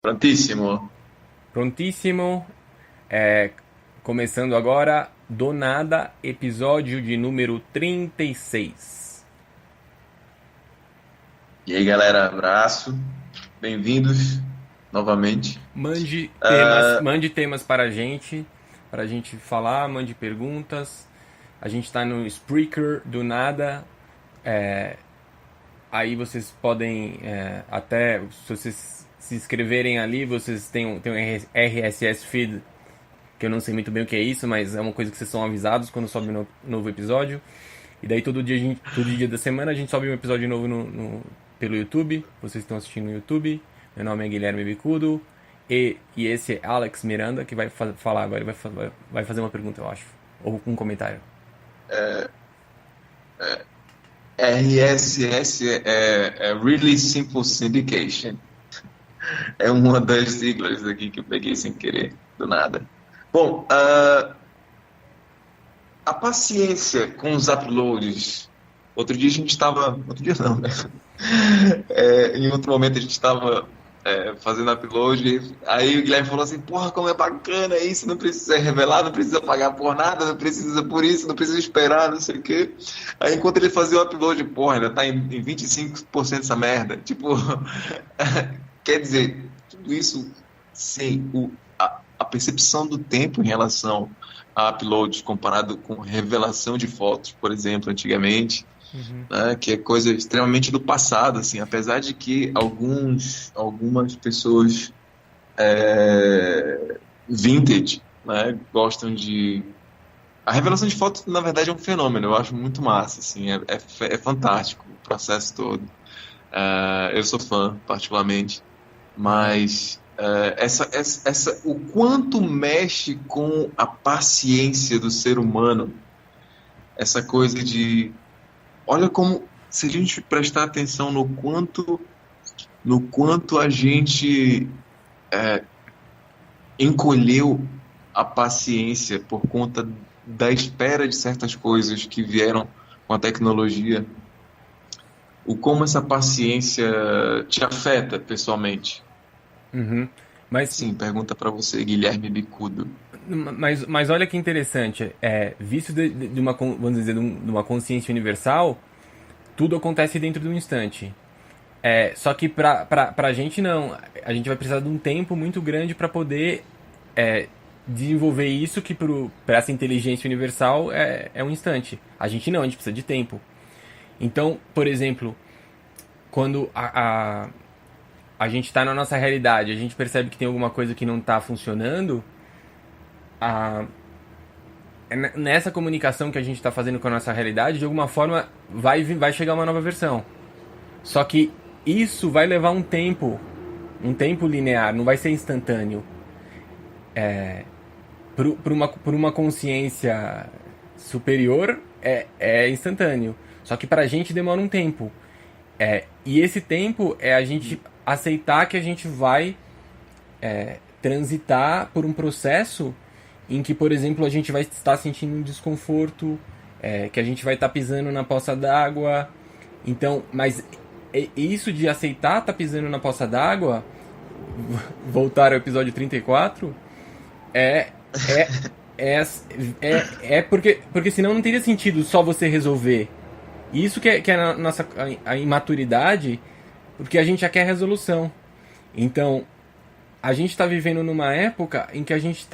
Prontíssimo. Prontíssimo. É, Começando agora, do nada, episódio de número 36. E aí, galera, abraço. Bem-vindos novamente. Ah, Mande temas para a gente falar, mande perguntas. A gente está no Spreaker do nada. Aí vocês podem até, se vocês se inscreverem ali, vocês têm um RSS feed, que eu não sei muito bem o que é isso, mas é uma coisa que vocês são avisados quando sobe um novo episódio. E daí todo dia da semana a gente sobe um episódio novo pelo YouTube. Vocês estão assistindo no YouTube. Meu nome é Guilherme Bicudo. E esse é Alex Miranda, que vai falar agora. Vai fazer uma pergunta, eu acho. Ou um comentário. RSS é Really Simple Syndication. É uma das siglas aqui que eu peguei sem querer, do nada. Bom, a paciência com os uploads. Outro dia a gente estava. Outro dia não, né? Em outro momento a gente estava fazendo upload. Aí o Guilherme falou assim: Porra, como é bacana isso, não precisa revelar, não precisa pagar por nada, não precisa por isso, não precisa esperar, não sei o quê. Aí enquanto ele fazia o upload, porra, ainda tá em 25% essa merda. Tipo, quer dizer, tudo isso sem a percepção do tempo em relação a uploads comparado com revelação de fotos, por exemplo, antigamente, né, que é coisa extremamente do passado, assim, apesar de que algumas pessoas vintage, né, gostam de... A revelação de fotos, na verdade, é um fenômeno, eu acho muito massa, assim, é fantástico o processo todo. Eu sou fã, particularmente, mas o quanto mexe com a paciência do ser humano, essa coisa de... Olha como, se a gente prestar atenção no quanto a gente encolheu a paciência por conta da espera de certas coisas que vieram com a tecnologia, o como essa paciência te afeta pessoalmente. Uhum. Mas, Sim, pergunta para você, Guilherme Bicudo. mas olha que interessante. Visto de uma, vamos dizer, de uma consciência universal, tudo acontece dentro de um instante. Só que pra gente não. A gente vai precisar de um tempo muito grande para poder desenvolver isso que pra essa inteligência universal é um instante. A gente não, a gente precisa de tempo. Então, por exemplo, quando a gente está na nossa realidade, a gente percebe que tem alguma coisa que não está funcionando, a, nessa comunicação que a gente está fazendo com a nossa realidade, de alguma forma vai chegar uma nova versão. Só que isso vai levar um tempo linear, não vai ser instantâneo. Por uma consciência superior, é instantâneo. Só que para a gente demora um tempo. E esse tempo é a gente aceitar que a gente vai transitar por um processo em que, por exemplo, a gente vai estar sentindo um desconforto, que a gente vai estar pisando na poça d'água. Então, mas isso de aceitar estar pisando na poça d'água, voltar ao episódio 34, é, é, é, porque senão não teria sentido só você resolver. Isso que é a nossa a imaturidade, porque a gente já quer resolução. Então, a gente está vivendo numa época em que a gente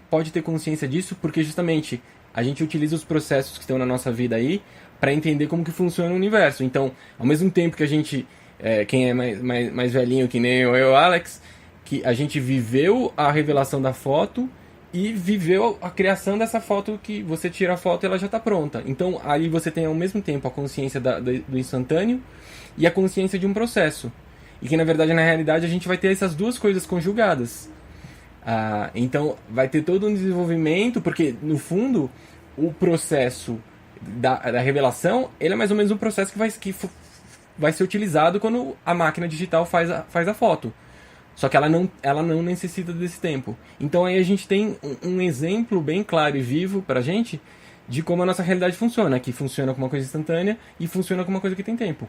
pode ter consciência disso, porque justamente a gente utiliza os processos que estão na nossa vida aí para entender como que funciona o universo. Então, ao mesmo tempo que a gente, quem é mais velhinho que nem eu, Alex, que a gente viveu a revelação da foto e viveu a criação dessa foto, que você tira a foto e ela já está pronta. Então, aí você tem ao mesmo tempo a consciência do instantâneo e a consciência de um processo. E que na verdade, na realidade, a gente vai ter essas duas coisas conjugadas. Então vai ter todo um desenvolvimento, porque no fundo o processo da revelação, ele é mais ou menos um processo vai ser utilizado quando a máquina digital faz a foto. Só que ela não necessita desse tempo. Então aí a gente tem um exemplo bem claro e vivo pra gente de como a nossa realidade funciona, que funciona com uma coisa instantânea e funciona com uma coisa que tem tempo.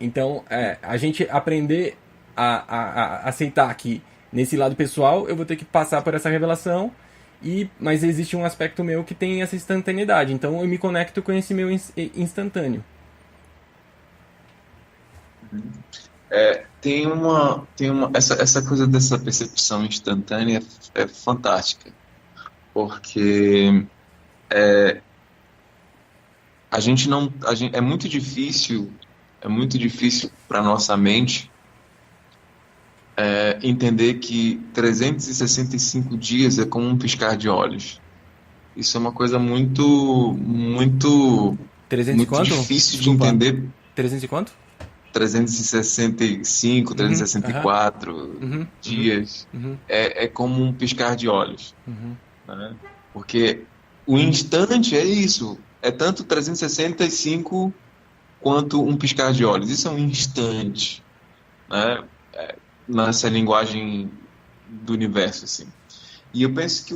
Então, a gente aprender a aceitar que nesse lado pessoal eu vou ter que passar por essa revelação, mas existe um aspecto meu que tem essa instantaneidade. Então eu me conecto com esse meu instantâneo. Essa coisa dessa percepção instantânea é fantástica, porque a gente não, é muito difícil para nossa mente entender que 365 dias é como um piscar de olhos. Isso é uma coisa Trezentos e muito quanto? difícil de Desculpa. entender. 300 e quanto? 365, Uhum, aham, 364 uhum, uhum, dias uhum, é como um piscar de olhos, uhum, né? Porque o instante é isso, é tanto 365 quanto um piscar de olhos. Isso é um instante, né? Nessa linguagem do universo, assim. E eu penso que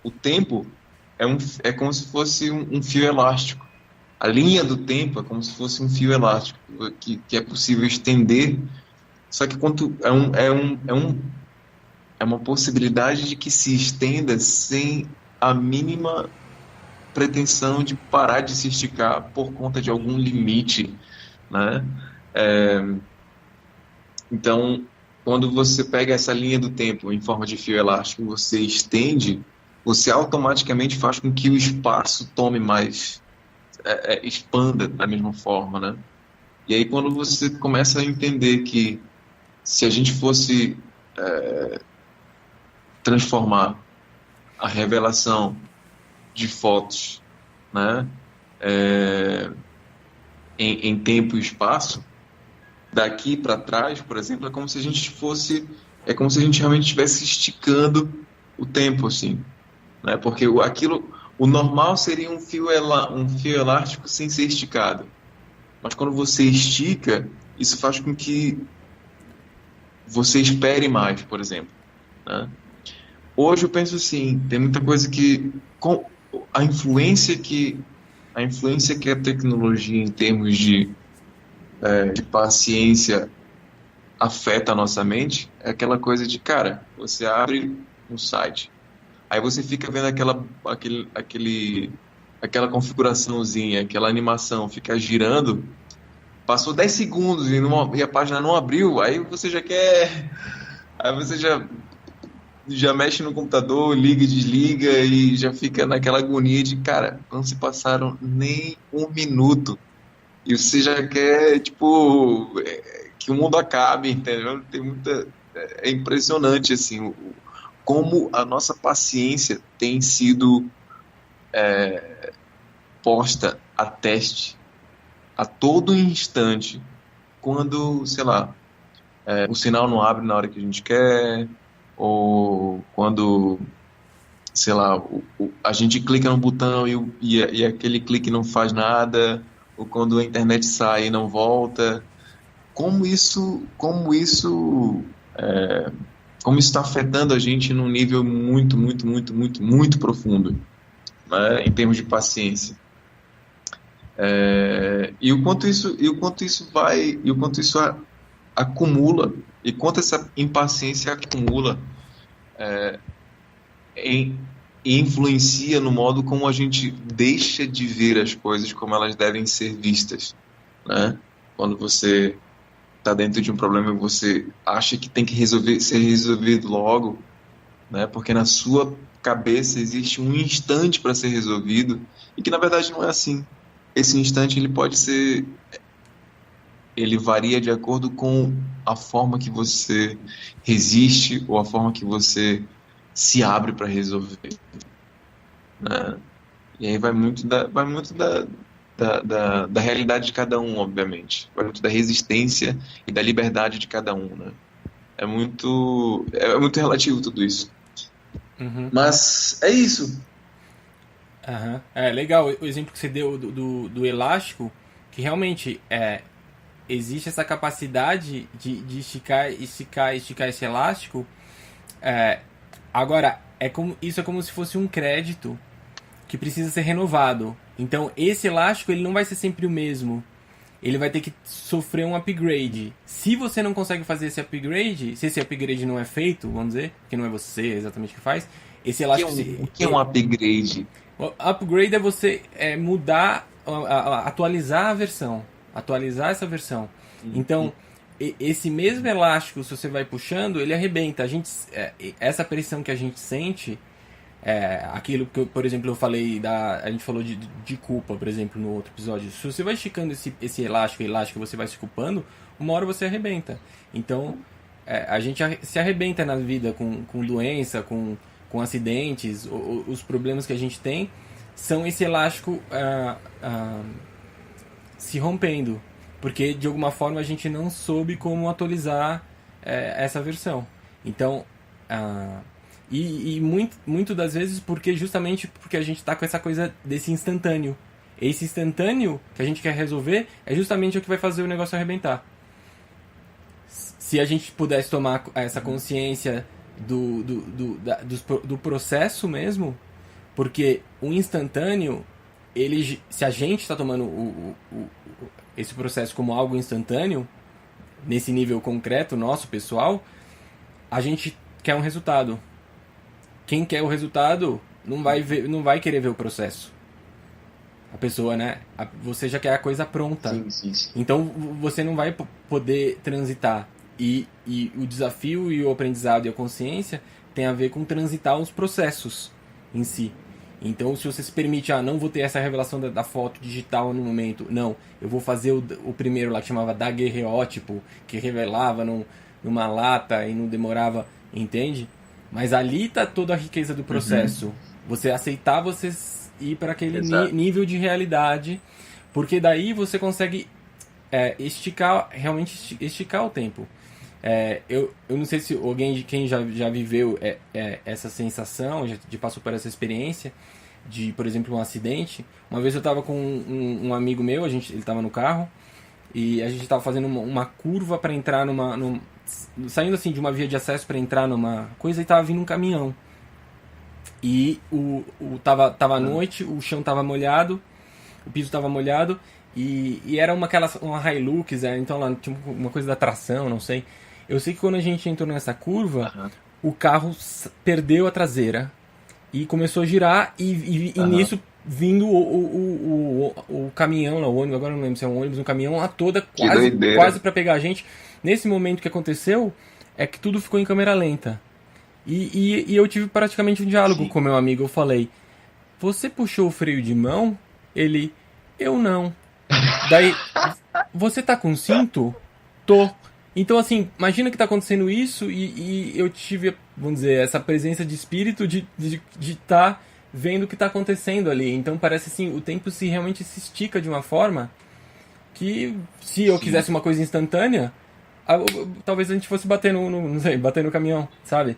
o tempo é como se fosse um fio elástico. A linha do tempo é como se fosse um fio elástico que é possível estender, só que quanto é uma possibilidade de que se estenda sem a mínima pretensão de parar de se esticar por conta de algum limite, né? É, então, quando você pega essa linha do tempo em forma de fio elástico, você estende, você automaticamente faz com que o espaço tome mais, expanda da mesma forma, né? E aí quando você começa a entender que se a gente fosse transformar a revelação de fotos, né, em tempo e espaço, daqui para trás, por exemplo, é como se a gente realmente estivesse esticando o tempo, assim, né? Porque o normal seria um fio elástico sem ser esticado. Mas quando você estica, isso faz com que você espere mais, por exemplo, né? Hoje eu penso assim, tem muita coisa que com a influência que a tecnologia em termos de paciência afeta a nossa mente é aquela coisa de, cara, você abre um site, aí você fica vendo aquela configuraçãozinha, aquela animação fica girando, passou 10 segundos e a página não abriu, aí você já quer, aí você já mexe no computador, liga e desliga e já fica naquela agonia de, cara, não se passaram nem um minuto e você já quer, tipo, que o mundo acabe, entendeu? É impressionante, assim, como a nossa paciência tem sido posta a teste a todo instante, quando, sei lá, o sinal não abre na hora que a gente quer, ou quando, sei lá, a gente clica no botão e aquele clique não faz nada, ou quando a internet sai e não volta. É, como isso está afetando a gente num nível muito, muito, muito, muito, muito profundo, né, em termos de paciência. E o quanto isso acumula, e quanto essa impaciência acumula em, e influencia no modo como a gente deixa de ver as coisas como elas devem ser vistas, né? Quando você está dentro de um problema e você acha que tem que ser resolvido logo, né? Porque na sua cabeça existe um instante para ser resolvido e que na verdade não é assim. Esse instante ele varia de acordo com a forma que você resiste ou a forma que você se abre para resolver, né? E aí vai muito da realidade de cada um, obviamente. Vai muito da resistência e da liberdade de cada um, né? É muito relativo tudo isso. uhum. Mas é isso. Aham. É legal o exemplo que você deu do elástico, que realmente existe essa capacidade de esticar esse elástico. Agora, isso é como se fosse um crédito que precisa ser renovado. Então, esse elástico ele não vai ser sempre o mesmo. ele vai ter que sofrer um upgrade. Se você não consegue fazer esse upgrade, se esse upgrade não é feito, vamos dizer, que não é você exatamente que faz, esse elástico... O que é um upgrade? O upgrade é você mudar, atualizar a versão. Atualizar essa versão. Então, esse mesmo elástico, se você vai puxando, ele arrebenta. Essa pressão que a gente sente, aquilo que, por exemplo, eu falei, a gente falou de culpa, por exemplo, no outro episódio. Se você vai esticando esse elástico, você vai se culpando, uma hora você arrebenta. Então, a gente se arrebenta na vida com doença, com acidentes. Os problemas que a gente tem são esse elástico se rompendo, porque de alguma forma a gente não soube como atualizar essa versão. Então, muito das vezes justamente porque a gente está com essa coisa desse instantâneo. Esse instantâneo que a gente quer resolver é justamente o que vai fazer o negócio arrebentar. Se a gente pudesse tomar essa consciência do processo mesmo, porque o instantâneo, se a gente está tomando esse processo como algo instantâneo, nesse nível concreto nosso, pessoal, a gente quer um resultado. Quem quer o resultado não vai querer ver o processo. A pessoa, né? Você já quer a coisa pronta. Sim. Então você não vai poder transitar. E o desafio e o aprendizado e a consciência tem a ver com transitar os processos em si. Então, se você se permite, não vou ter essa revelação da foto digital no momento. Não, eu vou fazer o primeiro lá que chamava daguerreótipo, que revelava numa lata e não demorava, entende? Mas ali está toda a riqueza do processo. Você aceitar, você ir para aquele nível de realidade, porque daí você consegue realmente esticar o tempo. Eu não sei se alguém de quem já viveu essa sensação, já passou por essa experiência de, por exemplo, um acidente. Uma vez eu estava com um amigo meu, ele estava no carro e a gente estava fazendo uma curva para entrar saindo assim de uma via de acesso para entrar numa coisa, e estava vindo um caminhão. E tava à noite, o chão estava molhado, o piso estava molhado e era uma Hilux, então lá tinha uma coisa da tração, não sei. Eu sei que quando a gente entrou nessa curva, o carro perdeu a traseira e começou a girar e nisso vindo o caminhão lá, o ônibus, agora não lembro se é um ônibus, um caminhão lá toda, quase para pegar a gente. Nesse momento que aconteceu, é que tudo ficou em câmera lenta. E eu tive praticamente um diálogo com meu amigo. Eu falei, você puxou o freio de mão? Ele, eu não. Daí, você tá com cinto? Tô. Então, assim, imagina que tá acontecendo isso e eu tive, vamos dizer, essa presença de espírito de tá vendo o que tá acontecendo ali. Então, parece assim, o tempo realmente se estica de uma forma que, se eu quisesse uma coisa instantânea, talvez a gente fosse bater bater no caminhão, sabe?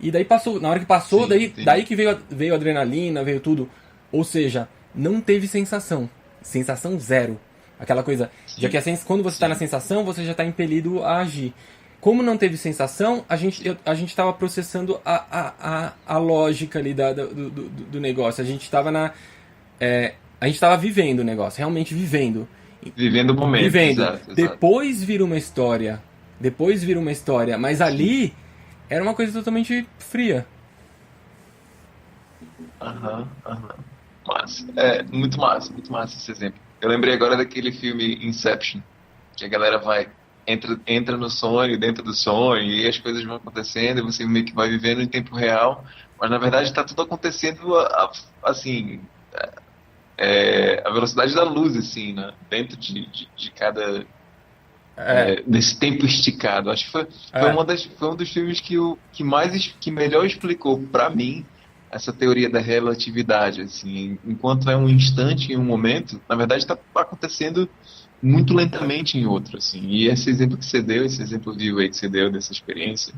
E daí passou, na hora que passou, daí que veio a adrenalina, veio tudo. Ou seja, não teve sensação. Sensação zero. Aquela coisa, já que quando você está na sensação, você já está impelido a agir. Como não teve sensação, a gente estava processando a lógica ali do negócio. A gente estava a gente estava vivendo o negócio, realmente vivendo. Vivendo o momento. Vivendo. Exato. Depois vira uma história. Mas ali era uma coisa totalmente fria. Massa. Muito massa esse exemplo. Eu lembrei agora daquele filme Inception, que a galera entra no sonho, dentro do sonho, e as coisas vão acontecendo, e você meio que vai vivendo em tempo real, mas na verdade está tudo acontecendo assim, a velocidade da luz, assim, né? Dentro de cada desse tempo esticado. Acho que foi um dos filmes que melhor explicou para mim essa teoria da relatividade, assim, enquanto é um instante em um momento, na verdade está acontecendo muito lentamente em outro, assim. E esse exemplo que você deu, esse exemplo vivo aí que você deu dessa experiência,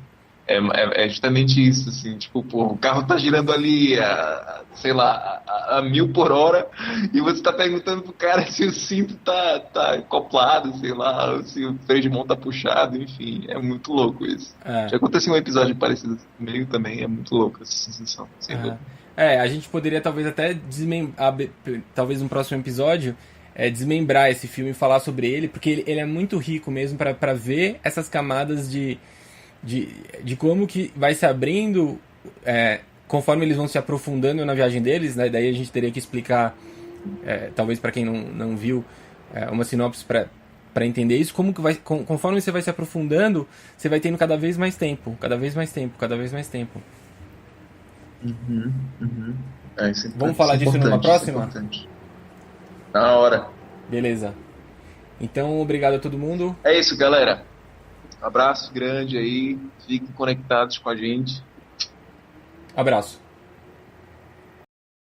é justamente isso, assim, tipo, pô, o carro tá girando ali sei lá, a 1000 por hora, e você tá perguntando pro cara se o cinto tá acoplado, sei lá, se o freio de mão tá puxado, enfim, é muito louco isso. Já aconteceu um episódio parecido comigo também, é muito louco essa sensação, sem dúvida. A gente poderia talvez até talvez no próximo episódio, desmembrar esse filme e falar sobre ele, porque ele é muito rico mesmo para ver essas camadas de como que vai se abrindo conforme eles vão se aprofundando na viagem deles, né? Daí a gente teria que explicar, talvez para quem não viu, uma sinopse para entender isso, como que vai, conforme você vai se aprofundando, você vai tendo cada vez mais tempo, cada vez mais tempo, cada vez mais tempo. Uhum, uhum. Vamos falar disso numa próxima? Na hora. Beleza. Então, obrigado a todo mundo. É isso, galera. Abraço grande aí. Fiquem conectados com a gente. Abraço.